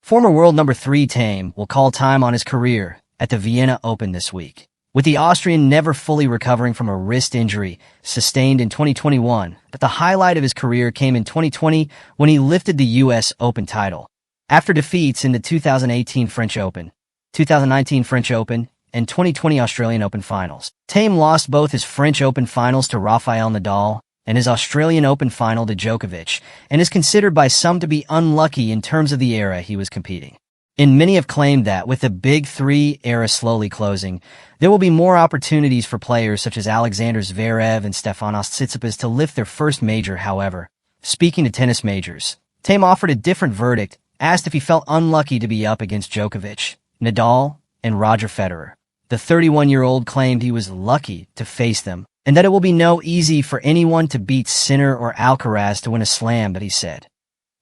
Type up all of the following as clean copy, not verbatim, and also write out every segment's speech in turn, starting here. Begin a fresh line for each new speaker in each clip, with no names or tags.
Former world number 3 Thiem will call time on his career at the Vienna Open this week, with the Austrian never fully recovering from a wrist injury sustained in 2021, but the highlight of his career came in 2020 when he lifted the U.S. Open title. After defeats in the 2018 French Open, 2019 French Open, and 2020 Australian Open finals, Thiem lost both his French Open finals to Rafael Nadal and his Australian Open final to Djokovic, and is considered by some to be unlucky in terms of the era he was competing. And many have claimed that, with the Big Three era slowly closing, there will be more opportunities for players such as Alexander Zverev and Stefanos Tsitsipas to lift their first major. However, speaking to tennis majors, Thiem offered a different verdict, asked if he felt unlucky to be up against Djokovic, Nadal, and Roger Federer. The 31-year-old claimed he was lucky to face them, and that it will be no easy for anyone to beat Sinner or Alcaraz to win a slam, but he said,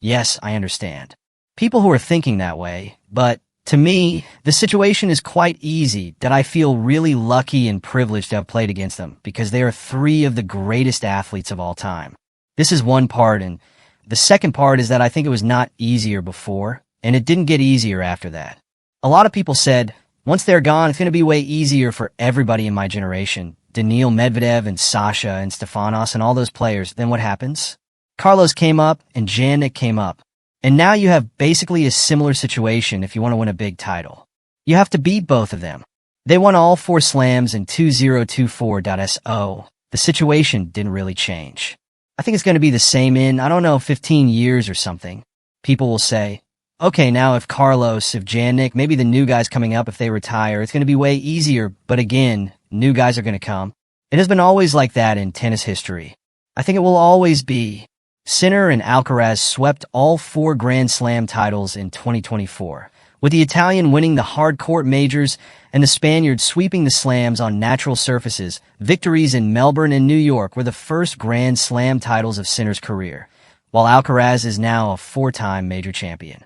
"Yes, I understand people who are thinking that way, but to me, the situation is quite easy that I feel really lucky and privileged to have played against them because they are 3 of the greatest athletes of all time." This is one part, and the second part is that I think it was not easier before, and it didn't get easier after that. A lot of people said, once they're gone, it's going to be way easier for everybody in my generation. Daniil Medvedev and Sasha and Stefanos and all those players. Then what happens? Carlos came up and Jannik came up. And now you have basically a similar situation if you want to win a big title. You have to beat both of them. They won all 4 slams in 2024.so. The situation didn't really change. I think it's going to be the same in, I don't know, 15 years or something. People will say, okay, now if Carlos, if Jannik, maybe the new guys coming up, if they retire, it's going to be way easier. But again, new guys are going to come. It has been always like that in tennis history. I think it will always be. Sinner and Alcaraz swept all 4 Grand Slam titles in 2024, with the Italian winning the hard court majors and the Spaniard sweeping the slams on natural surfaces. Victories in Melbourne and New York were the first Grand Slam titles of Sinner's career, while Alcaraz is now a 4-time major champion.